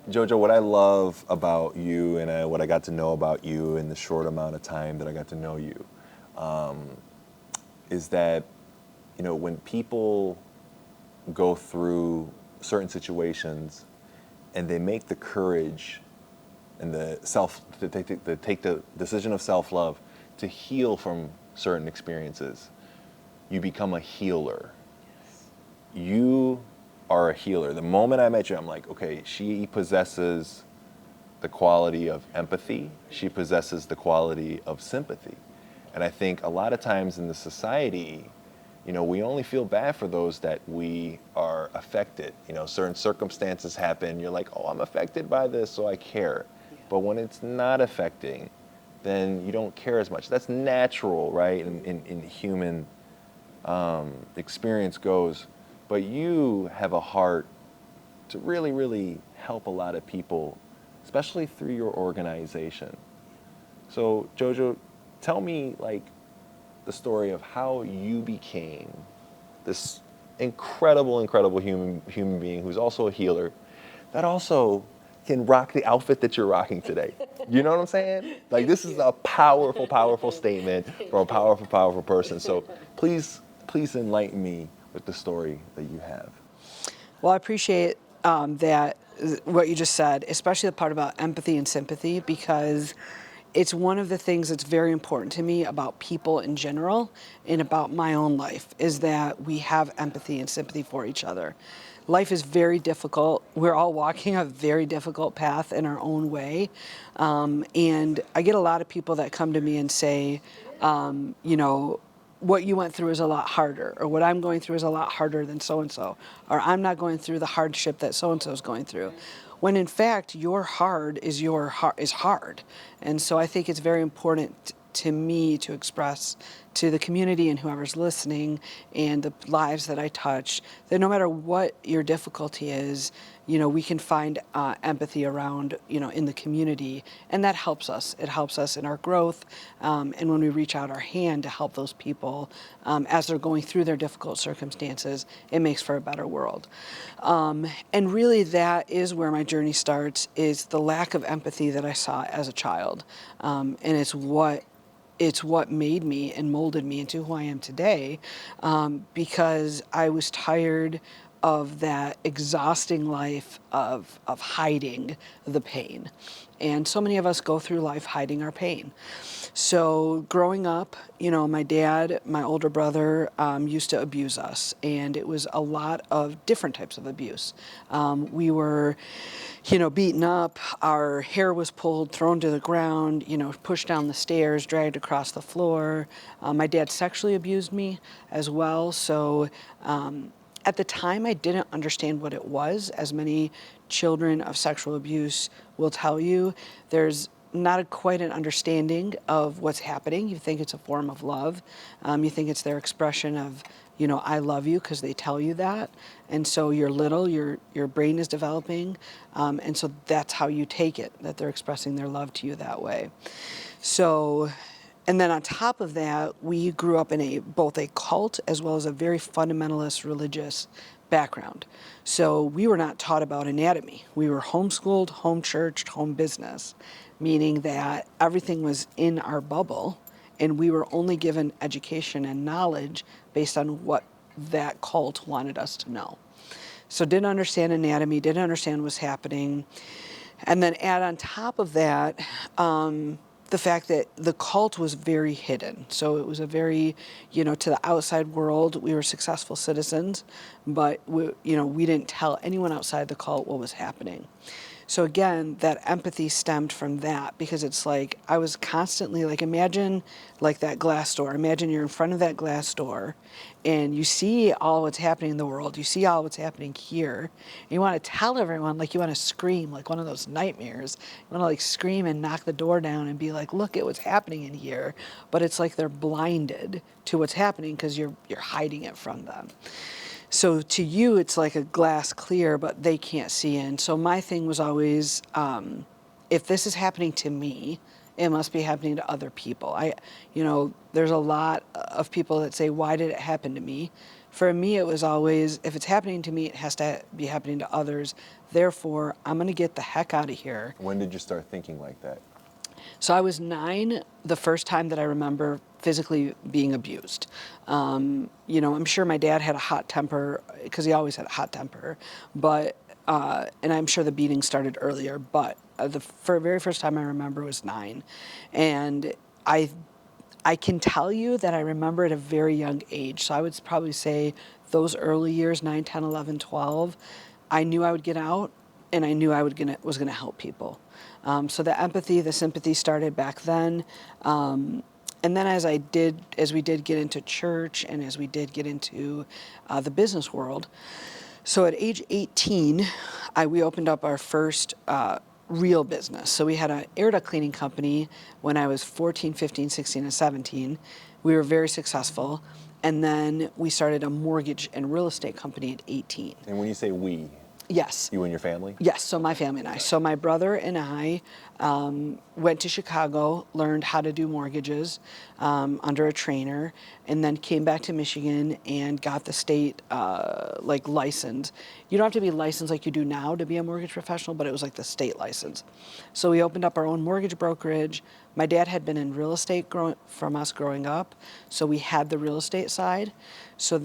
JoJo, what I love about you and what I got to know about you in the short amount of time that I got to know you is that, when people go through certain situations and they make the courage and to take the decision of self-love to heal from certain experiences, you become a healer. You are a healer. The moment I met you, I'm like, okay, she possesses the quality of empathy. She possesses the quality of sympathy. And I think a lot of times in the society, we only feel bad for those that we are affected. Certain circumstances happen. You're like, oh, I'm affected by this, so I care. Yeah. But when it's not affecting, then you don't care as much. That's natural, right? In human experience goes. But you have a heart to really, really help a lot of people, especially through your organization. So, JoJo, tell me the story of how you became this incredible, incredible human being who's also a healer, that also can rock the outfit that you're rocking today. You know what I'm saying? This is a powerful, powerful statement from a powerful, powerful person. So please enlighten me with the story that you have. Well, I appreciate that, what you just said, especially the part about empathy and sympathy, because it's one of the things that's very important to me about people in general and about my own life, is that we have empathy and sympathy for each other. Life is very difficult. We're all walking a very difficult path in our own way. And I get a lot of people that come to me and say, what you went through is a lot harder, or what I'm going through is a lot harder than so-and-so, or I'm not going through the hardship that so-and-so is going through. When in fact, your hard is hard. And so I think it's very important to me to express to the community and whoever's listening and the lives that I touch, that no matter what your difficulty is, we can find empathy around, in the community, and that helps us. It helps us in our growth, and when we reach out our hand to help those people as they're going through their difficult circumstances, it makes for a better world. And really that is where my journey starts, is the lack of empathy that I saw as a child. And it's what made me and molded me into who I am today, because I was tired of that exhausting life of hiding the pain. And so many of us go through life hiding our pain. So growing up, my dad, my older brother, used to abuse us, and it was a lot of different types of abuse. We were, beaten up, our hair was pulled, thrown to the ground, pushed down the stairs, dragged across the floor. My dad sexually abused me as well. So at the time, I didn't understand what it was. As many children of sexual abuse will tell you, there's not quite an understanding of what's happening. You think it's a form of love. You think it's their expression of, I love you, because they tell you that. And so you're little, your brain is developing, and so that's how you take it, that they're expressing their love to you that way. So, and then on top of that, we grew up in both a cult as well as a very fundamentalist religious background. So we were not taught about anatomy. We were homeschooled, home churched, home business, meaning that everything was in our bubble, and we were only given education and knowledge based on what that cult wanted us to know. So didn't understand anatomy, didn't understand what's happening. And then add on top of that, the fact that the cult was very hidden. So it was a very, to the outside world, we were successful citizens, but we didn't tell anyone outside the cult what was happening. So again, that empathy stemmed from that, because it's like I was constantly imagine that glass door. Imagine you're in front of that glass door and you see all what's happening in the world. You see all what's happening here. And you want to tell everyone, you want to scream, like one of those nightmares. You want to scream and knock the door down and be like, look at what's happening in here. But it's like they're blinded to what's happening because you're hiding it from them. So to you, it's like a glass clear, but they can't see in. So my thing was always, if this is happening to me, it must be happening to other people. There's a lot of people that say, why did it happen to me? For me, it was always, if it's happening to me, it has to be happening to others. Therefore, I'm going to get the heck out of here. When did you start thinking like that? So I was 9 the first time that I remember physically being abused. I'm sure my dad had a hot temper because he always had a hot temper, but and I'm sure the beating started earlier. But very first time I remember was 9, and I I can tell you that I remember at a very young age. So I would probably say those early years, 9, 10, 11, 12, I knew I would get out and I knew was gonna help people. So the empathy, the sympathy started back then. And then as we did get into church and as we did get into the business world, so at age 18, we opened up our first real business. So we had an Ayrault cleaning company when I was 14, 15, 16, and 17. We were very successful. And then we started a mortgage and real estate company at 18. And when you say we, Yes. you and your family? Yes, so my family and I. So my brother and I went to Chicago, learned how to do mortgages under a trainer, and then came back to Michigan and got the state license. You don't have to be licensed like you do now to be a mortgage professional, but it was like the state license. So we opened up our own mortgage brokerage. My dad had been in real estate from us growing up, so we had the real estate side. So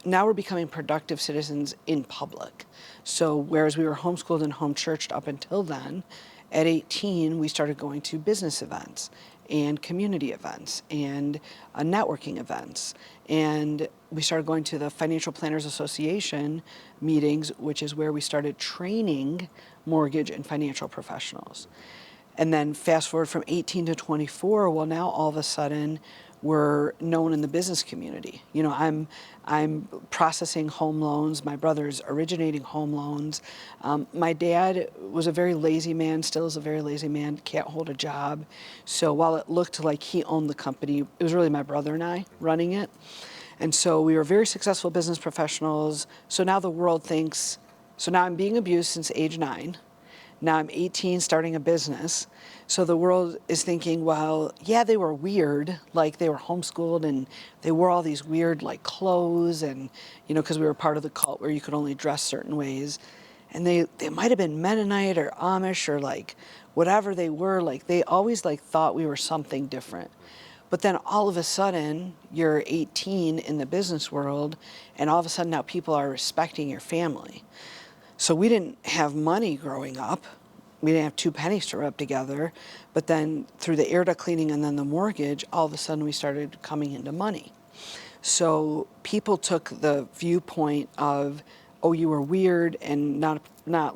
now we're becoming productive citizens in public. So whereas we were homeschooled and home churched up until then, at 18 we started going to business events and community events and networking events. And we started going to the Financial Planners Association meetings, which is where we started training mortgage and financial professionals. And then fast forward from 18 to 24, well, now all of a sudden we're known in the business community. I'm processing home loans. My brother's originating home loans. My dad was a very lazy man, still is a very lazy man, can't hold a job. So while it looked like he owned the company, it was really my brother and I running it. And so we were very successful business professionals. So now the world thinks, so now I'm being abused since age 9. Now I'm 18, starting a business. So the world is thinking, well, yeah, they were weird, like they were homeschooled and they wore all these weird like clothes and, because we were part of the cult where you could only dress certain ways. And they might have been Mennonite or Amish or like whatever they were, like they always like thought we were something different. But then all of a sudden, you're 18 in the business world, and all of a sudden now people are respecting your family. So we didn't have money growing up. We didn't have 2 pennies to rub together. But then through the Ayrault cleaning and then the mortgage, all of a sudden we started coming into money. So people took the viewpoint of, oh, you were weird and not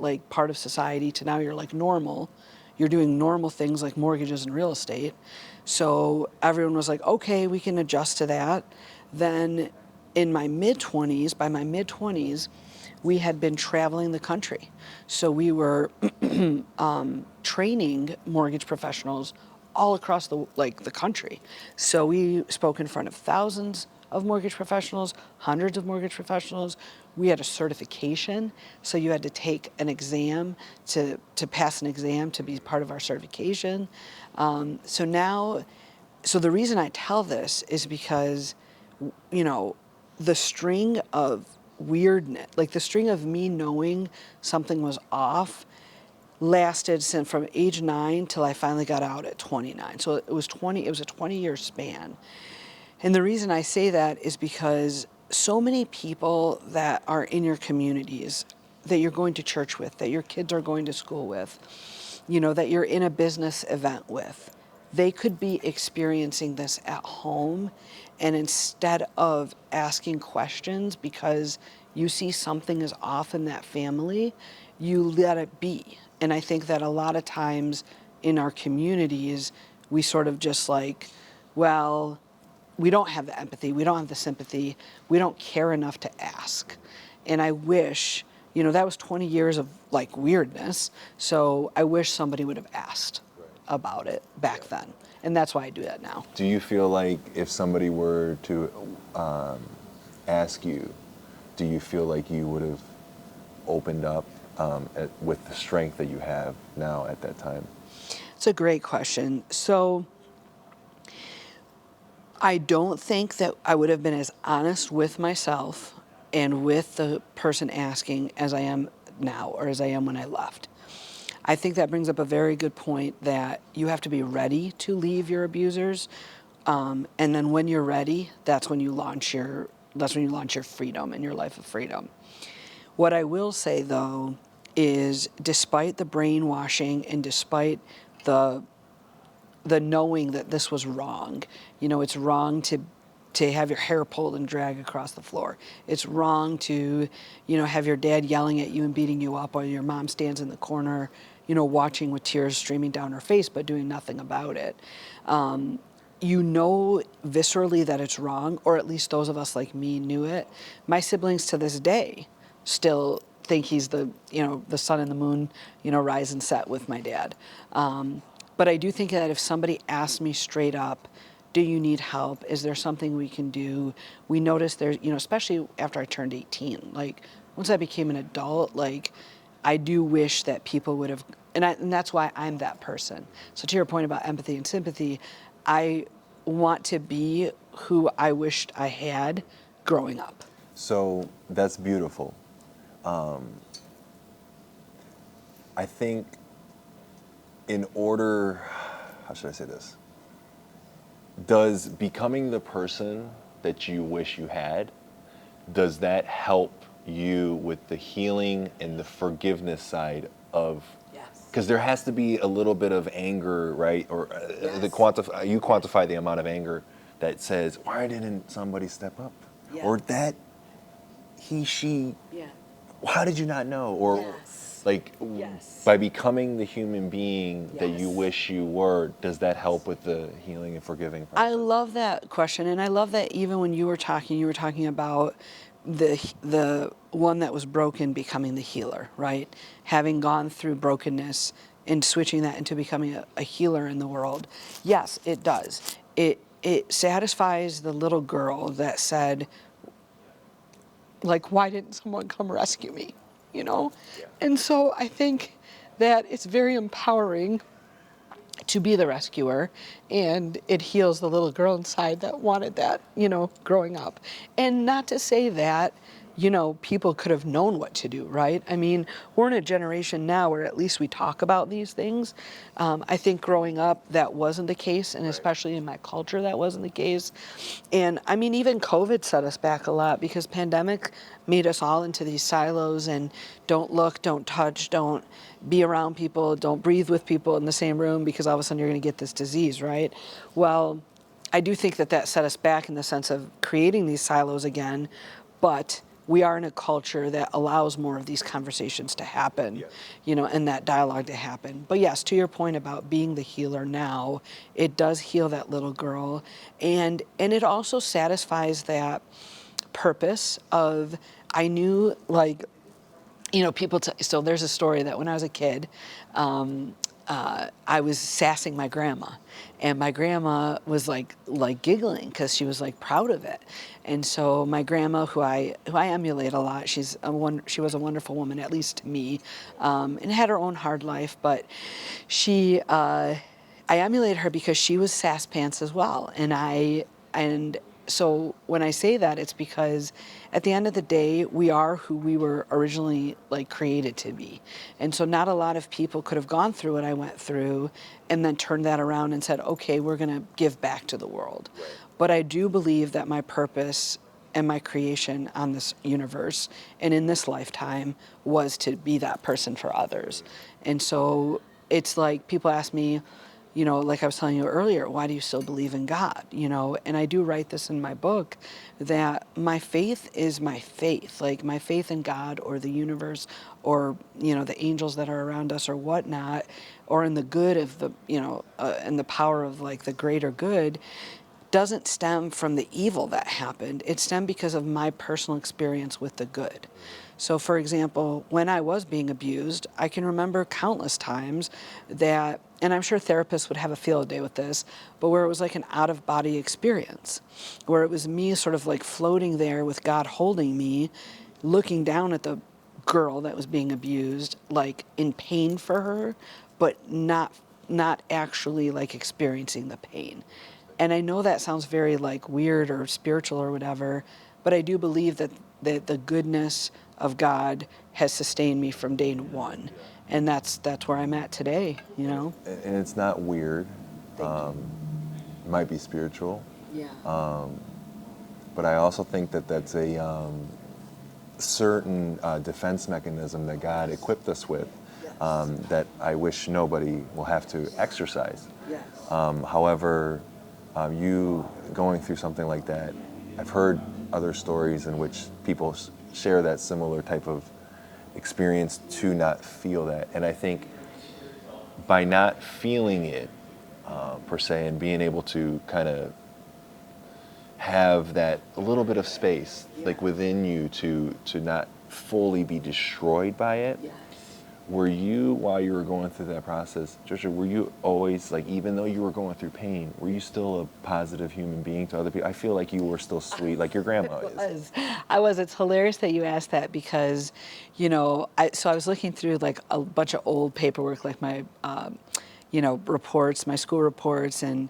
like part of society, to now you're like normal. You're doing normal things like mortgages and real estate. So everyone was like, okay, we can adjust to that. Then by my mid-20s, we had been traveling the country. So we were training mortgage professionals all across the country. So we spoke in front of thousands of mortgage professionals, hundreds of mortgage professionals. We had a certification, so you had to take an exam to pass an exam to be part of our certification. So the reason I tell this is because, the string of weirdness, like the string of me knowing something was off, lasted from age 9 till I finally got out at 29. So it was a 20-year span. And the reason I say that is because so many people that are in your communities, that you're going to church with, that your kids are going to school with, that you're in a business event with, they could be experiencing this at home, and instead of asking questions because you see something is off in that family, you let it be. And I think that a lot of times in our communities, we sort of just like, well, we don't have the empathy, we don't have the sympathy, we don't care enough to ask. And I wish, that was 20 years of like weirdness, so I wish somebody would have asked about it back then. And that's why I do that now. Do you feel like if somebody were to ask you, do you feel like you would have opened up with the strength that you have now at that time? It's a great question. So I don't think that I would have been as honest with myself and with the person asking as I am now, or as I am when I left. I think that brings up a very good point, that you have to be ready to leave your abusers, and then when you're ready, that's when you launch your freedom and your life of freedom. What I will say though is, despite the brainwashing and despite the knowing that this was wrong, it's wrong to have your hair pulled and drag across the floor. It's wrong to, have your dad yelling at you and beating you up while your mom stands in the corner, watching with tears streaming down her face but doing nothing about it. Viscerally that it's wrong, or at least those of us like me knew it. My siblings to this day still think he's the sun and the moon, rise and set with my dad. But I do think that if somebody asked me straight up, do you need help? Is there something we can do? We noticed there's, especially after I turned 18, like once I became an adult, like I do wish that people would have, and that's why I'm that person. So to your point about empathy and sympathy, I want to be who I wished I had growing up. So that's beautiful. I think in order, how should I say this? Does becoming the person that you wish you had, does that help you with the healing and the forgiveness side of? Yes. Because there has to be a little bit of anger, right? Or Yes. you quantify the amount of anger that says, why didn't somebody step up? Yeah. Or that he, she, Yeah. how did you not know? Or Yes. like, Yes. by becoming the human being that you Yes. wish you were, does that help with the healing and forgiving process? I love that question, and I love that even when you were talking about the one that was broken becoming the healer, right? Having gone through brokenness and switching that into becoming a healer in the world. Yes, it does. It satisfies the little girl that said, like, why didn't someone come rescue me? Yeah. And so I think that it's very empowering to be the rescuer, and it heals the little girl inside that wanted that, growing up. And not to say that, people could have known what to do, right? I mean, we're in a generation now where at least we talk about these things. I think growing up, that wasn't the case, and especially in my culture, that wasn't the case. And I mean, even COVID set us back a lot, because pandemic made us all into these silos and don't look, don't touch, don't be around people, don't breathe with people in the same room, because all of a sudden you're going to get this disease, right? Well, I do think that set us back in the sense of creating these silos again, but we are in a culture that allows more of these conversations to happen, and that dialogue to happen. But yes, to your point about being the healer now, it does heal that little girl, and it also satisfies that purpose of, I knew, like, people. So there's a story that when I was a kid, I was sassing my grandma, and my grandma was like giggling because she was like proud of it. And so my grandma, who I emulate a lot, she was a wonderful woman, at least to me, and had her own hard life, but I emulate her because she was sass pants as well, and so when I say that, it's because at the end of the day, we are who we were originally like created to be. And so not a lot of people could have gone through what I went through and then turned that around and said, okay, we're going to give back to the world. Right. But I do believe that my purpose and my creation on this universe and in this lifetime was to be that person for others. And so it's like people ask me, like I was telling you earlier, why do you still believe in God? And I do write this in my book, that my faith is my faith, like my faith in God or the universe or, the angels that are around us or whatnot, or in the good of the, and the power of like the greater good, doesn't stem from the evil that happened. It stemmed because of my personal experience with the good. So, for example, when I was being abused, I can remember countless times that, and I'm sure therapists would have a field day with this, but where it was like an out-of-body experience, where it was me sort of like floating there with God holding me, looking down at the girl that was being abused, like in pain for her, but not actually like experiencing the pain. And I know that sounds very like weird or spiritual or whatever, but I do believe that the goodness of God has sustained me from day one. And that's where I'm at today, you know? And it's not weird. It might be spiritual, Yeah. but I also think that that's a certain defense mechanism that God equipped us with that I wish nobody will have to exercise. Yes. However, you going through something like that, I've heard other stories in which people share that similar type of experience to not feel that. And I think by not feeling it, per se, and being able to kind of have that a little bit of space, like within you, to not fully be destroyed by it. Yes. Were you, while you were going through that process, JoJo, were you always, like, even though you were going through pain, were you still a positive human being to other people? I feel like you were still sweet, like your grandma is. I was. It's hilarious that you asked that because, you know, so I was looking through like a bunch of old paperwork, like my, you know, reports, my school reports, and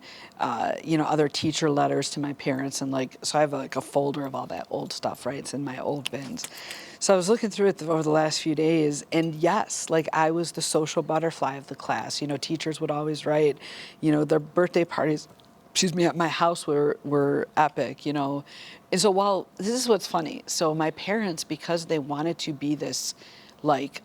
you know, other teacher letters to my parents, and like, so I have like a folder of all that old stuff, right? It's in my old bins. So I was looking through it over the last few days, and yes, like I was the social butterfly of the class. You know, teachers would always write, you know, their birthday parties, excuse me, at my house were epic, you know. And so while, this is what's funny. So my parents, because they wanted to be this, like,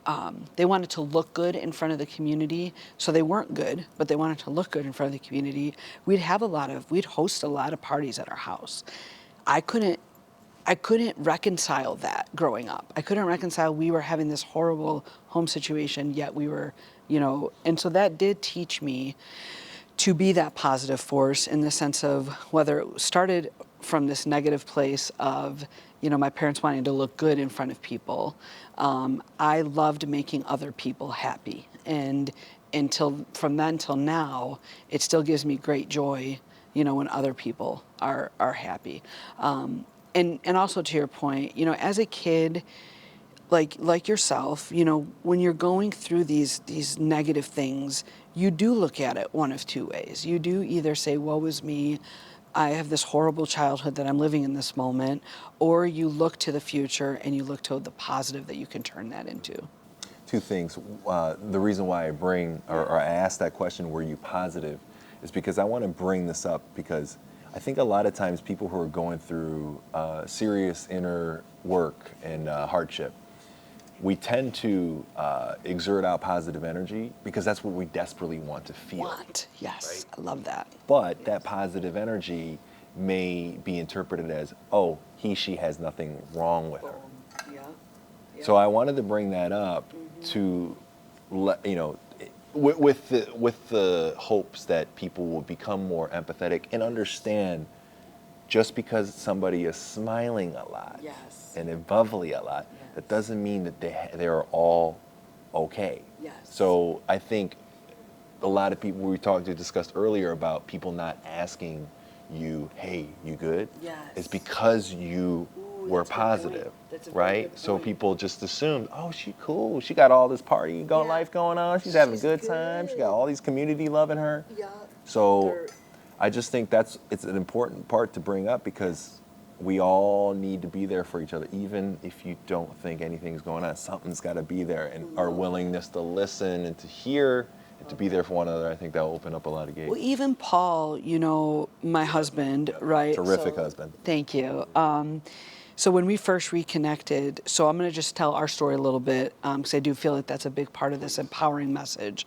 they wanted to look good in front of the community. So they weren't good, but they wanted to look good in front of the community. We'd host a lot of parties at our house. I couldn't reconcile that growing up. I couldn't reconcile we were having this horrible home situation, yet we were, you know, and so that did teach me to be that positive force in the sense of whether it started from this negative place of, you know, my parents wanting to look good in front of people. I loved making other people happy. And from then till now, it still gives me great joy, you know, when other people are happy. And also to your point, you know, as a kid, like yourself, you know, when you're going through these negative things, you do look at it one of two ways. You do either say, woe is me, I have this horrible childhood that I'm living in this moment, or you look to the future and you look to the positive that you can turn that into. Two things. The reason why I bring, or I asked that question, were you positive, is because I want to bring this up because I think a lot of times people who are going through serious inner work and hardship, we tend to exert out positive energy because that's what we desperately want to feel. Yes, right? I love that. But that positive energy may be interpreted as, oh, she has nothing wrong with her. Yeah. So I wanted to bring that up to let, you know, with the hopes that people will become more empathetic and understand just because somebody is smiling a lot Yes. and bubbly a lot, that doesn't mean that they're all okay. Yes. So I think a lot of people discussed earlier about people not asking you, hey, you good? Yes. It's because you were that's a good positive, point. That's a very right? good So point. people just assume, oh, she cool. She got all this party life going on. She's having a good time. She got all these community loving her. Yeah. So I just think it's an important part to bring up because we all need to be there for each other. Even if you don't think anything's going on, something's got to be there. And our willingness to listen and to hear and to be there for one another, I think that'll open up a lot of gates. Well, even Paul, you know, my husband, right? Terrific husband. Thank you. So when we first reconnected, so I'm going to just tell our story a little bit because I do feel like that's a big part of this empowering message.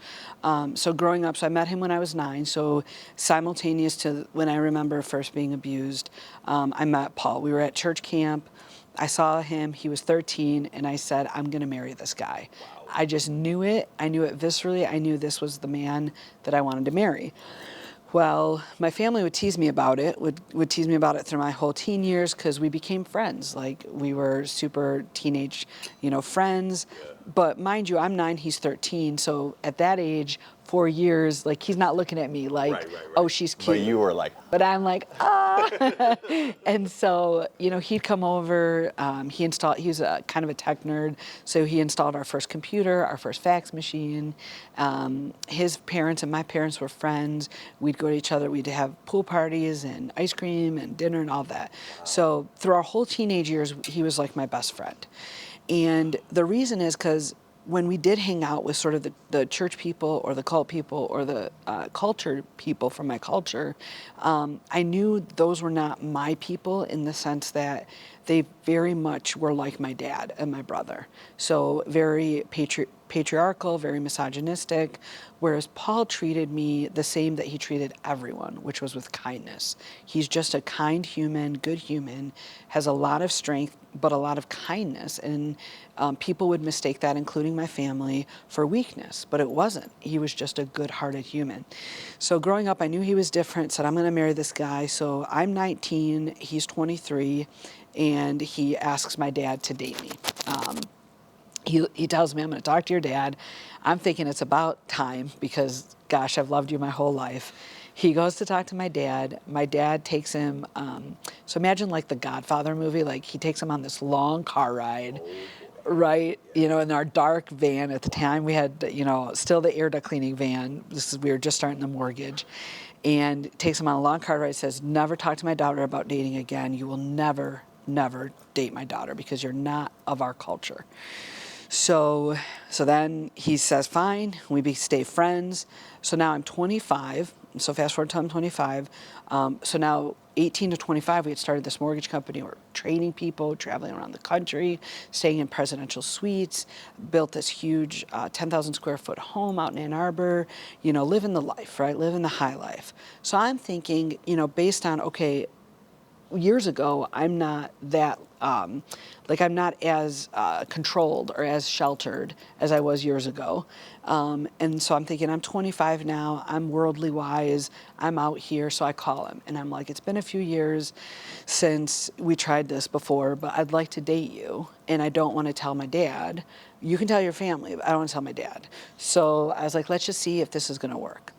So growing up, so I met him when I was 9. So simultaneous to when I remember first being abused, I met Paul. We were at church camp. I saw him. He was 13, and I said, I'm going to marry this guy. Wow. I just knew it. I knew it viscerally. I knew this was the man that I wanted to marry. Well, my family would tease me about it, would tease me about it through my whole teen years because we became friends. Like, we were super teenage, you know, friends. Yeah. But mind you, I'm 9, he's 13. So at that age, 4 years, like he's not looking at me like, Right, right, right. oh, she's cute. But you were like, But I'm like, ah. And so, he'd come over. He was a kind of a tech nerd. So he installed our first computer, our first fax machine. His parents and my parents were friends. We'd go to each other. We'd have pool parties and ice cream and dinner and all that. So through our whole teenage years, he was like my best friend. And the reason is because when we did hang out with sort of the church people or the cult people or the culture people from my culture, I knew those were not my people in the sense that they very much were like my dad and my brother. So very patriarchal, very misogynistic, whereas Paul treated me the same that he treated everyone, which was with kindness. He's just a kind human, good human, has a lot of strength, but a lot of kindness. And people would mistake that, including my family, for weakness, but it wasn't. He was just a good-hearted human. So growing up, I knew he was different, said, I'm going to marry this guy. So I'm 19, he's 23, and he asks my dad to date me. He tells me, I'm going to talk to your dad. I'm thinking it's about time because, gosh, I've loved you my whole life. He goes to talk to my dad. My dad takes him, so imagine like the Godfather movie, like he takes him on this long car ride, right? In our dark van at the time, we had, still the air duct cleaning van. We were just starting the mortgage. And takes him on a long car ride, says, never talk to my daughter about dating again. You will never, never date my daughter because you're not of our culture. So then he says, fine, we stay friends. So now I'm 25. So fast forward till I'm 25. So now 18 to 25, we had started this mortgage company. We're training people, traveling around the country, staying in presidential suites, built this huge 10,000 square foot home out in Ann Arbor, living the life, right? Living the high life. So I'm thinking, based on, okay, years ago, I'm not that, I'm not as controlled or as sheltered as I was years ago. And so I'm thinking, I'm 25 now, I'm worldly wise, I'm out here, so I call him. And I'm like, it's been a few years since we tried this before, but I'd like to date you, and I don't want to tell my dad. You can tell your family, but I don't want to tell my dad. So I was like, let's just see if this is going to work.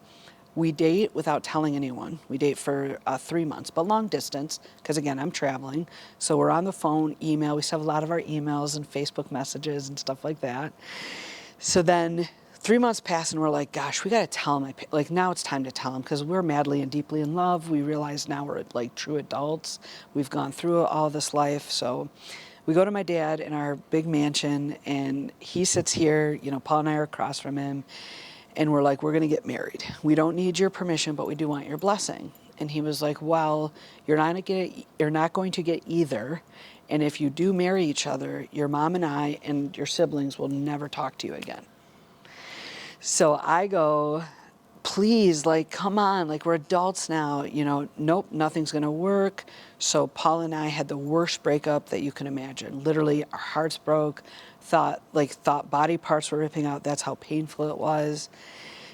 We date without telling anyone. We date for 3 months, but long distance, because again, I'm traveling. So we're on the phone, email. We still have a lot of our emails and Facebook messages and stuff like that. So then 3 months pass and we're like, gosh, we got to tell him. Now it's time to tell him because we're madly and deeply in love. We realize now we're like true adults. We've gone through all this life. So we go to my dad in our big mansion and he sits here, Paul and I are across from him. And we're like, we're going to get married. We don't need your permission, but we do want your blessing. And he was like, well, you're not going to get either. And if you do marry each other, your mom and I and your siblings will never talk to you again. So I go, please, come on, we're adults now, nope, nothing's going to work. So Paul and I had the worst breakup that you can imagine. Literally, our hearts broke, thought body parts were ripping out. That's how painful it was.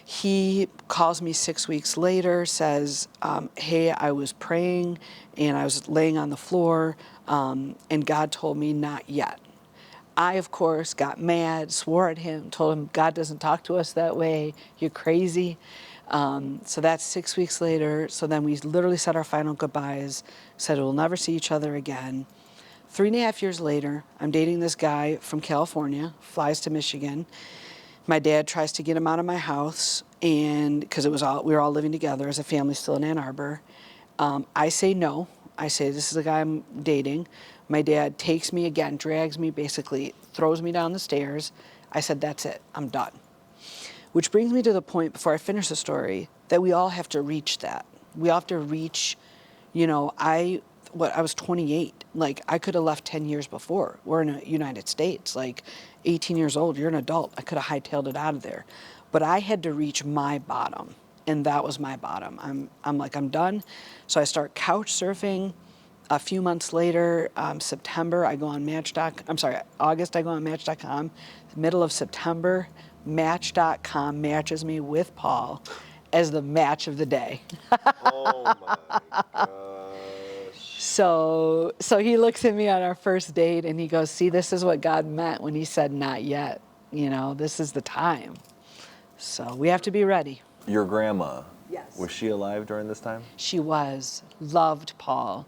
He calls me 6 weeks later, says, hey, I was praying and I was laying on the floor and God told me not yet. I, of course, got mad, swore at him, told him God doesn't talk to us that way. You're crazy. So that's 6 weeks later. So then we literally said our final goodbyes, said we'll never see each other again. 3.5 years later, I'm dating this guy from California, flies to Michigan. My dad tries to get him out of my house, and because we were all living together as a family still in Ann Arbor. I say no. I say, this is the guy I'm dating. My dad takes me again, drags me, basically throws me down the stairs. I said, that's it, I'm done. Which brings me to the point, before I finish the story, that we all have to reach that. We all have to reach, I was 28. I could have left 10 years before. We're in the United States, 18 years old, you're an adult. I could have hightailed it out of there. But I had to reach my bottom, and that was my bottom. I'm done. So I start couch surfing. A few months later, September, I go on August, I go on Match.com. Middle of September, Match.com matches me with Paul as the match of the day. oh my gosh. So he looks at me on our first date and he goes, see, this is what God meant when he said not yet. This is the time. So we have to be ready. Your grandma, Yes. was she alive during this time? She was. Loved Paul.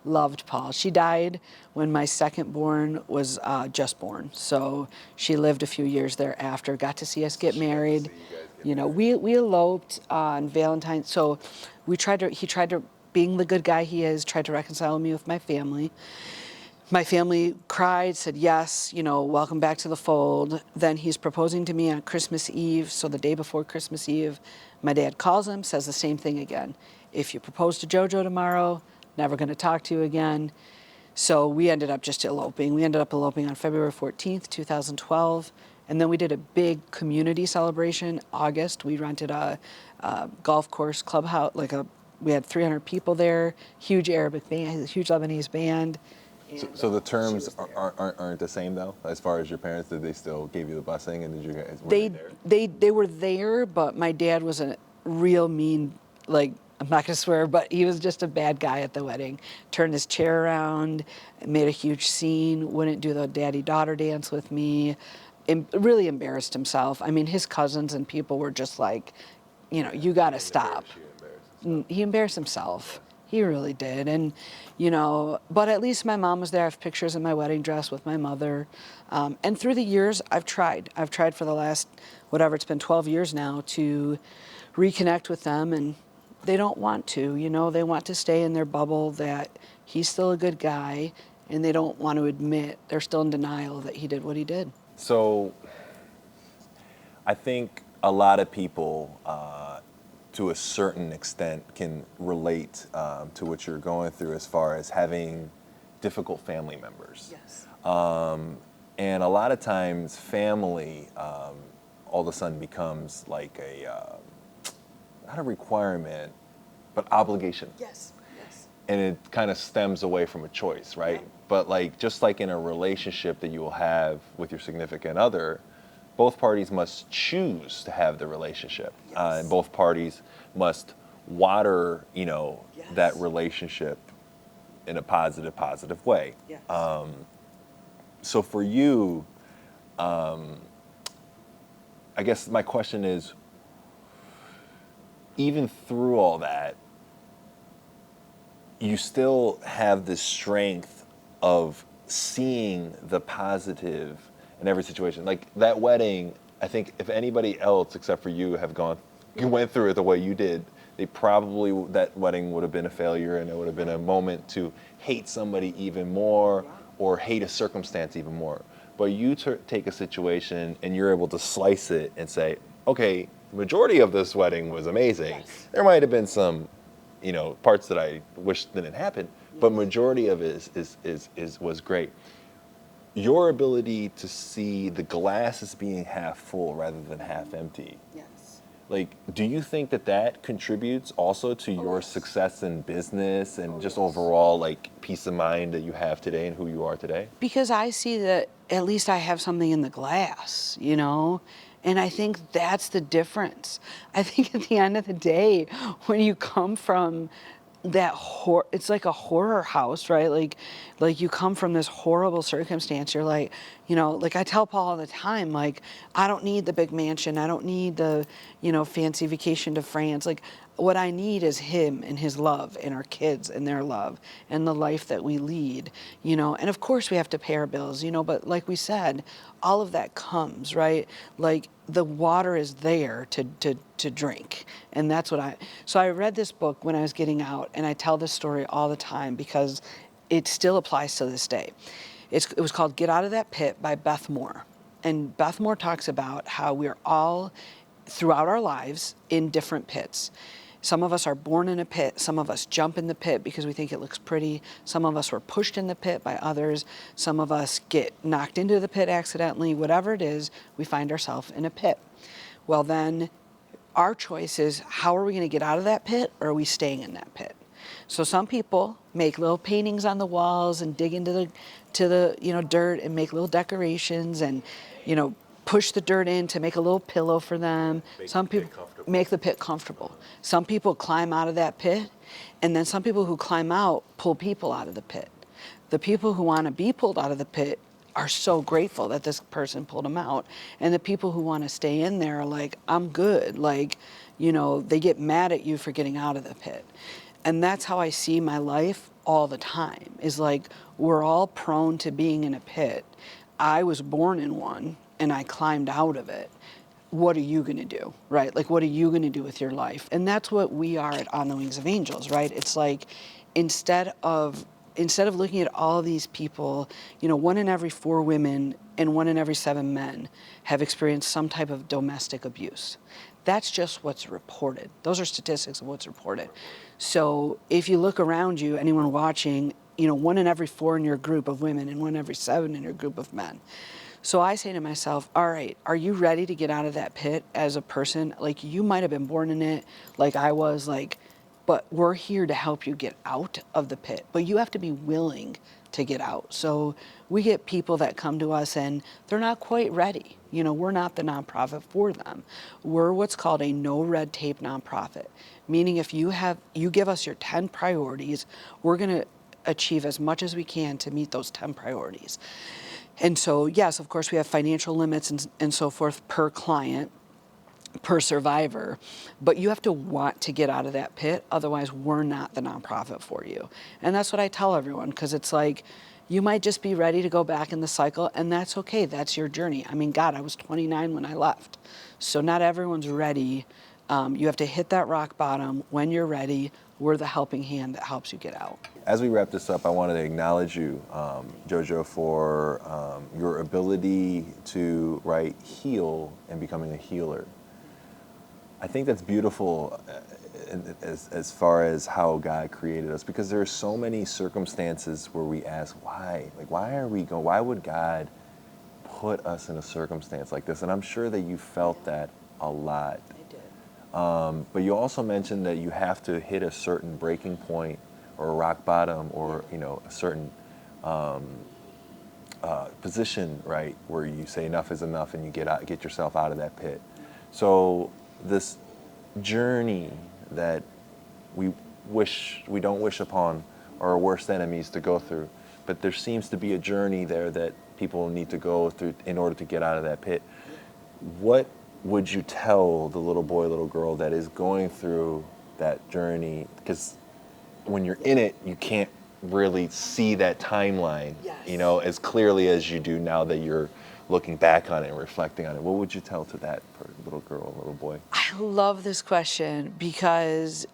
Loved Paul. She died when my second born was just born. So she lived a few years thereafter, got to see us get married. We eloped on Valentine's. So he tried to, being the good guy he is, tried to reconcile me with my family. My family cried, said yes, welcome back to the fold. Then he's proposing to me on Christmas Eve, so the day before Christmas Eve. My dad calls him, says the same thing again. If you propose to JoJo tomorrow, never going to talk to you again. So we ended up just eloping. We ended up eloping on February 14th, 2012. And then we did a big community celebration, August. We rented a golf course clubhouse, we had 300 people there, huge Arabic band, huge Lebanese band. So the terms aren't the same though, as far as your parents. Did they still give you the blessing, and did you guys were they there? They were there, but my dad was a real mean, I'm not gonna swear, but he was just a bad guy at the wedding. Turned his chair around, made a huge scene, wouldn't do the daddy-daughter dance with me, really embarrassed himself. I mean, his cousins and people were just like, you gotta stop. He embarrassed himself. He really did. And, but at least my mom was there. I have pictures in my wedding dress with my mother. And through the years, I've tried. I've tried for the last, it's been 12 years now, to reconnect with them. And they don't want to, they want to stay in their bubble that he's still a good guy. And they don't want to admit, they're still in denial that he did what he did. So I think a lot of people, to a certain extent, can relate to what you're going through as far as having difficult family members. Yes. And a lot of times family all of a sudden becomes like not a requirement, but obligation. Yes. And it kind of stems away from a choice, right? Yeah. But just like in a relationship that you will have with your significant other, both parties must choose to have the relationship. Yes. And both parties must water, Yes. that relationship in a positive way. Yes. So for you, I guess my question is, even through all that, you still have this strength of seeing the positive in every situation. Like that wedding, I think if anybody else except for you went through it the way you did, that wedding would have been a failure, and it would have been a moment to hate somebody even more or hate a circumstance even more. But you take a situation and you're able to slice it and say, okay, the majority of this wedding was amazing. Yes. There might have been some, parts that I wish didn't happen, but majority of it was great. Your ability to see the glass as being half full rather than half empty. Yes. Do you think that contributes also to your success in business and just overall peace of mind that you have today and who you are today? Because I see that at least I have something in the glass, and I think that's the difference. I think at the end of the day, when you come from that it's like a horror house, right? Like you come from this horrible circumstance. You're like, like I tell Paul all the time, I don't need the big mansion. I don't need the, fancy vacation to France. What I need is him and his love and our kids and their love and the life that we lead, and of course we have to pay our bills, but like we said, all of that comes, right? The water is there to drink. And that's so I read this book when I was getting out, and I tell this story all the time because it still applies to this day. It was called Get Out of That Pit by Beth Moore. And Beth Moore talks about how we're all, throughout our lives, in different pits. Some of us are born in a pit. Some of us jump in the pit because we think it looks pretty. Some of us were pushed in the pit by others. Some of us get knocked into the pit accidentally. Whatever it is, we find ourselves in a pit. Well, then our choice is, how are we going to get out of that pit, or are we staying in that pit? So some people make little paintings on the walls and dig into the dirt and make little decorations and push the dirt in to make a little pillow for them. Some people make the pit comfortable. Some people climb out of that pit, and then some people who climb out pull people out of the pit. The people who want to be pulled out of the pit are so grateful that this person pulled them out. And the people who want to stay in there are like, I'm good. Like, they get mad at you for getting out of the pit. And that's how I see my life all the time, is like, we're all prone to being in a pit. I was born in one and I climbed out of it. What are you going to do, right? Like, what are you going to do with your life? And that's what we are at On the Wings of Angels, right? It's like, instead of looking at all these people, 1 in every 4 women and 1 in every 7 men have experienced some type of domestic abuse. That's just what's reported. Those are statistics of what's reported. So if you look around you, anyone watching, 1 in every 4 in your group of women and 1 in every 7 in your group of men. So I say to myself, all right, are you ready to get out of that pit as a person? Like, you might have been born in it, like I was, like, but we're here to help you get out of the pit. But you have to be willing to get out. So we get people that come to us and they're not quite ready. We're not the nonprofit for them. We're what's called a no red tape nonprofit, meaning if you give us your 10 priorities, we're going to achieve as much as we can to meet those 10 priorities. And so, yes, of course, we have financial limits and so forth per client, per survivor, but you have to want to get out of that pit. Otherwise, we're not the nonprofit for you. And that's what I tell everyone, because it's like, you might just be ready to go back in the cycle, and that's okay. That's your journey. I mean, God, I was 29 when I left. So not everyone's ready. You have to hit that rock bottom. When you're ready, we're the helping hand that helps you get out. As we wrap this up, I wanted to acknowledge you, JoJo, for your ability to heal and becoming a healer. I think that's beautiful as far as how God created us, because there are so many circumstances where we ask, why? Like, why would God put us in a circumstance like this? And I'm sure that you felt that a lot. I did. But you also mentioned that you have to hit a certain breaking point or a rock bottom, or a certain position, right, where you say enough is enough and you get yourself out of that pit. So this journey that we don't wish upon our worst enemies to go through, but there seems to be a journey there that people need to go through in order to get out of that pit. What would you tell the little boy, little girl that is going through that journey? Because when you're in it, you can't really see that timeline, Yes. as clearly as you do now that you're looking back on it and reflecting on it. What would you tell to that little girl, little boy? I love this question, because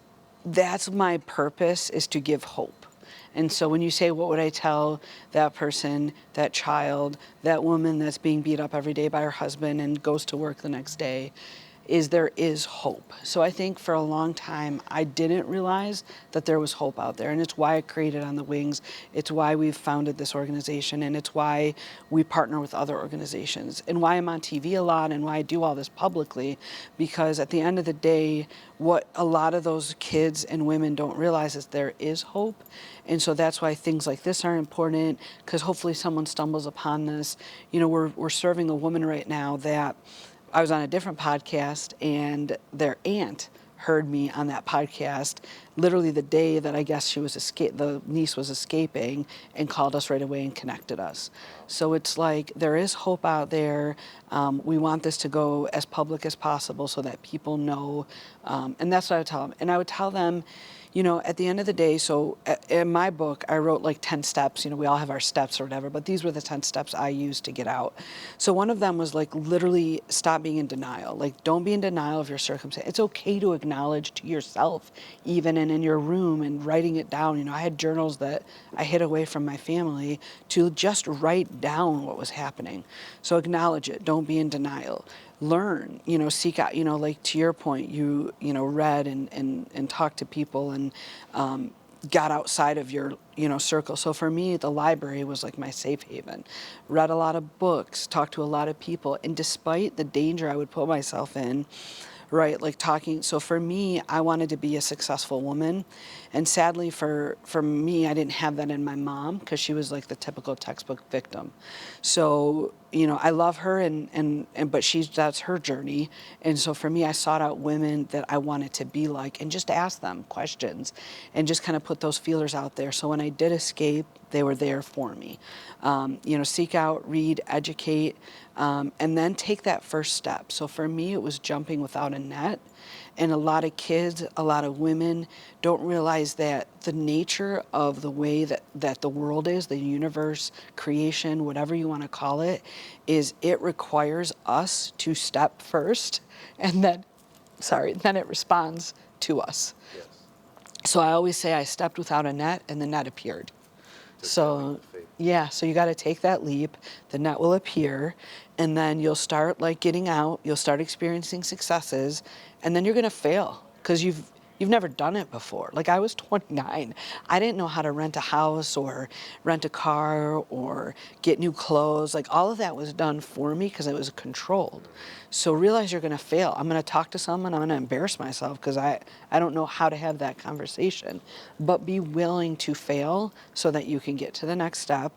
that's my purpose, is to give hope. And so when you say, what would I tell that person, that child, that woman that's being beat up every day by her husband and goes to work the next day, is there is hope. So I think for a long time, I didn't realize that there was hope out there. And it's why I created On the Wings. It's why we've founded this organization. And it's why we partner with other organizations. And why I'm on TV a lot, and why I do all this publicly. Because at the end of the day, what a lot of those kids and women don't realize is there is hope. And so that's why things like this are important, because hopefully someone stumbles upon this. We're serving a woman right now that I was on a different podcast, and their aunt heard me on that podcast literally the day that I guess the niece was escaping, and called us right away and connected us. So it's like, there is hope out there. We want this to go as public as possible so that people know. And that's what I would tell them. And I would tell them, at the end of the day, so in my book, I wrote like 10 steps. We all have our steps or whatever, but these were the 10 steps I used to get out. So one of them was like, literally stop being in denial. Like, don't be in denial of your circumstance. It's okay to acknowledge to yourself, even and in your room, and writing it down. I had journals that I hid away from my family to just write down what was happening. So acknowledge it. Don't be in denial. Learn, seek out, like to your point, read and talked to people, and got outside of your, circle. So for me, the library was like my safe haven. Read a lot of books, talked to a lot of people, and despite the danger I would put myself in, right, like talking. So for me, I wanted to be a successful woman. And sadly for me, I didn't have that in my mom, because she was like the typical textbook victim. So I love her and but that's her journey. And so for me, I sought out women that I wanted to be like and just ask them questions and just kind of put those feelers out there. So when I did escape, they were there for me. Seek out, read, educate, and then take that first step. So for me, it was jumping without a net. And a lot of kids, a lot of women don't realize that the nature of the way that the world is, the universe, creation, whatever you want to call it, is it requires us to step first and then it responds to us. Yes. So I always say I stepped without a net and the net appeared. So yeah, so you got to take that leap, the net will appear, and then you'll start like getting out, you'll start experiencing successes, and then you're going to fail because you've never done it before. Like I was 29. I didn't know how to rent a house or rent a car or get new clothes. Like all of that was done for me because it was controlled. So realize you're going to fail. I'm going to talk to someone, I'm going to embarrass myself because I don't know how to have that conversation. But be willing to fail so that you can get to the next step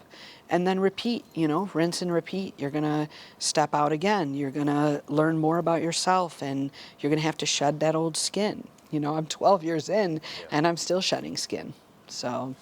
and then repeat, rinse and repeat. You're going to step out again. You're going to learn more about yourself and you're going to have to shed that old skin. I'm 12 years in and I'm still shedding skin. So,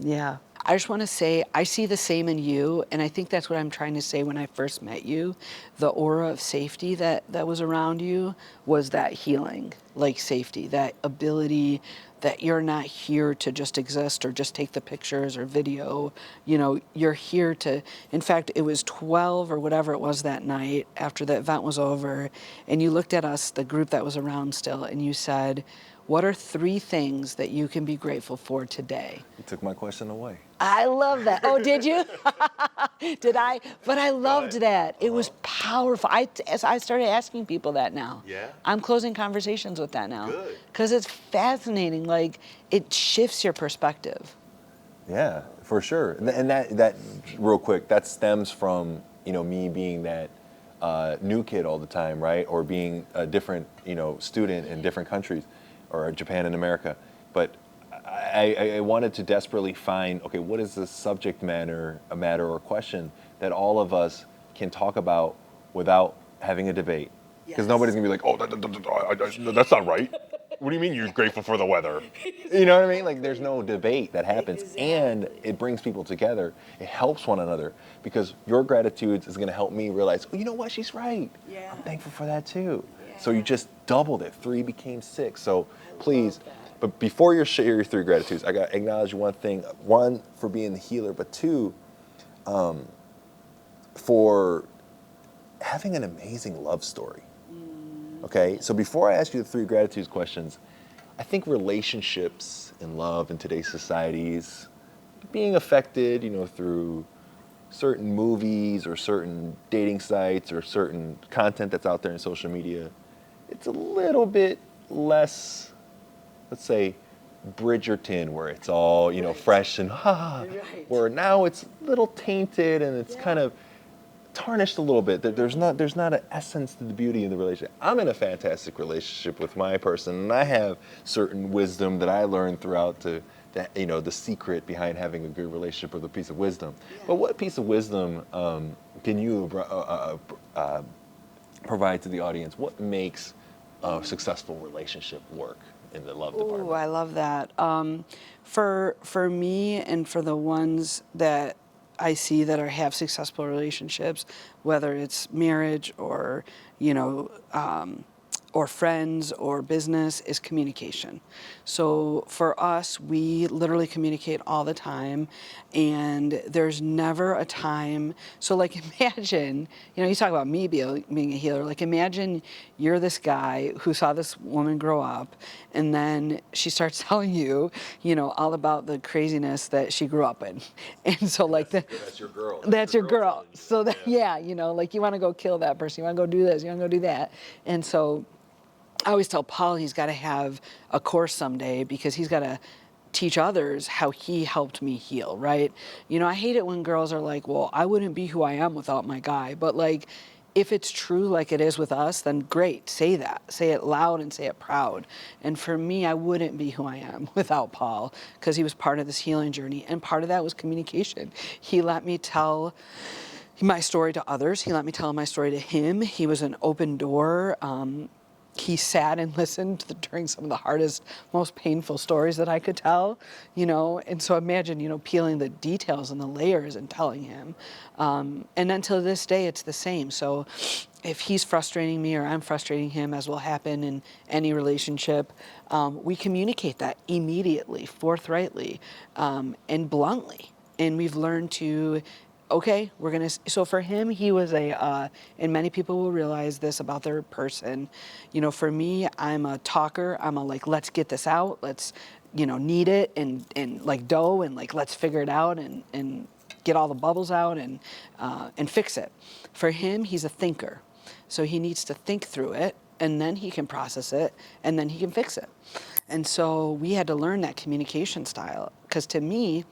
yeah. I just want to say I see the same in you, and I think that's what I'm trying to say when I first met you. The aura of safety that was around you was that healing, like safety, that ability that you're not here to just exist or just take the pictures or video. You're here to, in fact, it was 12 or whatever it was that night after the event was over, and you looked at us, the group that was around still, and you said, what are 3 things that you can be grateful for today? You took my question away. I love that. Oh, did you? Did I? But I loved that. It was powerful. I started asking people that now. Yeah? I'm closing conversations with that now. Good. Because it's fascinating. Like, it shifts your perspective. Yeah, for sure. And that real quick, that stems from, me being that new kid all the time, right? Or being a different, student in different countries, or Japan and America. But I wanted to desperately find, okay, what is the subject matter or question that all of us can talk about without having a debate? Because nobody's gonna be like, oh, that's not right. What do you mean you're grateful for the weather? You know what I mean? Like there's no debate that happens. Exactly. And it brings people together. It helps one another because your gratitude is gonna help me realize, oh, you know what, she's right. Yeah. I'm thankful for that too. So you just doubled it. 3 became 6. So please, but before you share your 3 gratitudes, I got to acknowledge one thing. 1, for being the healer, but 2, for having an amazing love story. Okay, so before I ask you the 3 gratitudes questions, I think relationships and love in today's societies being affected, through certain movies or certain dating sites or certain content that's out there in social media, it's a little bit less, let's say, Bridgerton, where it's all, fresh and where now it's a little tainted and it's kind of tarnished a little bit. There's not an essence to the beauty in the relationship. I'm in a fantastic relationship with my person, and I have certain wisdom that I learned throughout the secret behind having a good relationship with a piece of wisdom. But what piece of wisdom can you provide to the audience? What makes a successful relationship work in the love department? Ooh, I love that. For me and for the ones that I see that have successful relationships, whether it's marriage or or friends or business, is communication. So for us, we literally communicate all the time, and there's never a time. So like imagine, you talk about me being a healer. Like imagine you're this guy who saw this woman grow up, and then she starts telling you, all about the craziness that she grew up in, and so like that's your girl. That's your girl. So that like you want to go kill that person, you want to go do this, you want to go do that, and so. I always tell Paul he's got to have a course someday because he's got to teach others how he helped me heal, right? I hate it when girls are like, well, I wouldn't be who I am without my guy. But like, if it's true like it is with us, then great, say that. Say it loud and say it proud. And for me, I wouldn't be who I am without Paul because he was part of this healing journey. And part of that was communication. He let me tell my story to others. He let me tell my story to him. He was an open door. He sat and listened during some of the hardest, most painful stories that I could tell, you know. And so imagine, you know, peeling the details and the layers and telling him. And until this day, it's the same. So if he's frustrating me or I'm frustrating him, as will happen in any relationship, we communicate that immediately, forthrightly, and bluntly. And we've learned to, okay, we're gonna. So for him, he was and many people will realize this about their person. You know, for me, I'm a talker. I'm a like, let's get this out. Let's, you know, knead it and like dough and like let's figure it out and get all the bubbles out and fix it. For him, he's a thinker, so he needs to think through it and then he can process it and then he can fix it. And so we had to learn that communication style because to me,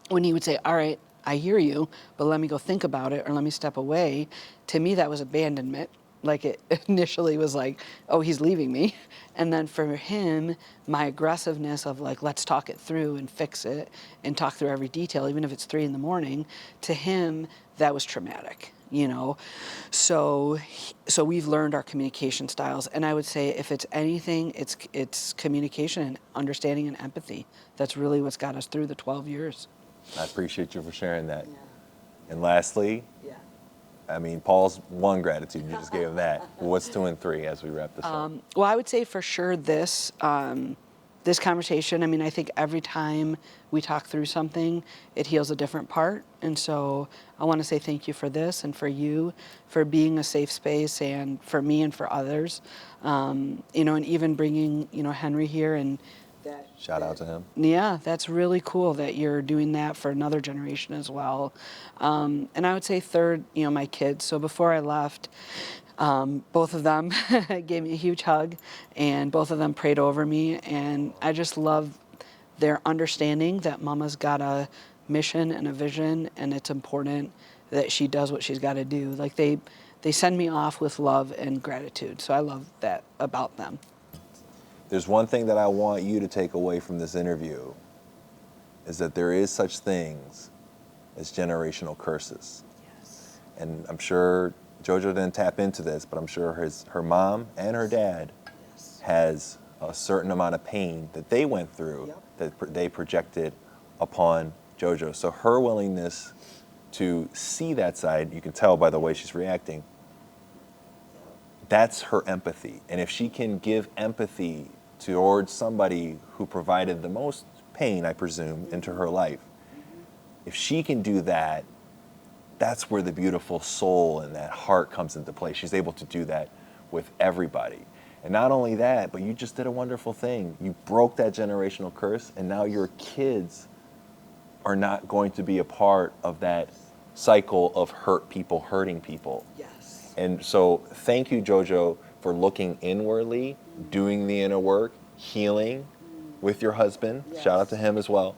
when he would say, all right, I hear you, but let me go think about it or let me step away, to me that was abandonment. Like it initially was like, oh, he's leaving me. And then for him, my aggressiveness of like, let's talk it through and fix it and talk through every detail, even if it's 3 a.m, to him, that was traumatic, you know? So we've learned our communication styles. And I would say if it's anything, it's communication and understanding and empathy. That's really what's got us through the 12 years. I appreciate you for sharing that. Yeah. And lastly, Yeah. I mean, Paul's 1 gratitude, you just gave that. What's 2 and 3 as we wrap this up? Well, I would say for sure this conversation. I mean, I think every time we talk through something, it heals a different part. And so I want to say thank you for this and for you for being a safe space and for me and for others. You know, and even bringing, you know, Henry here and that. Shout out to him. Yeah, that's really cool that you're doing that for another generation as well. And I would say third, you know, my kids. So before I left, both of them gave me a huge hug and both of them prayed over me. And I just love their understanding that mama's got a mission and a vision and it's important that she does what she's got to do. Like they send me off with love and gratitude. So I love that about them. There's one thing that I want you to take away from this interview is that there is such things as generational curses. Yes. And I'm sure JoJo didn't tap into this, but I'm sure her mom and her dad Yes. has a certain amount of pain that they went through Yep. that they projected upon JoJo. So her willingness to see that side, you can tell by the way she's reacting, that's her empathy. And if she can give empathy towards somebody who provided the most pain, I presume, into her life, if she can do that, that's where the beautiful soul and that heart comes into play. She's able to do that with everybody. And not only that, but you just did a wonderful thing. You broke that generational curse, and now your kids are not going to be a part of that cycle of hurt people hurting people. Yes. And so thank you, JoJo, for looking inwardly, doing the inner work, healing with your husband. Yes. Shout out to him as well.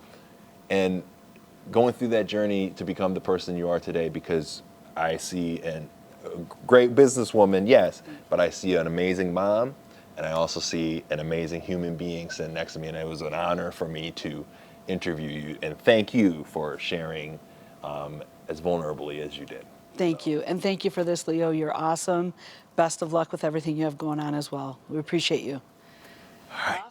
And going through that journey to become the person you are today, because I see a great businesswoman, yes, but I see an amazing mom, and I also see an amazing human being sitting next to me, and it was an honor for me to interview you. And thank you for sharing as vulnerably as you did. Thank you. And thank you for this, Leo. You're awesome. Best of luck with everything you have going on as well. We appreciate you. All right.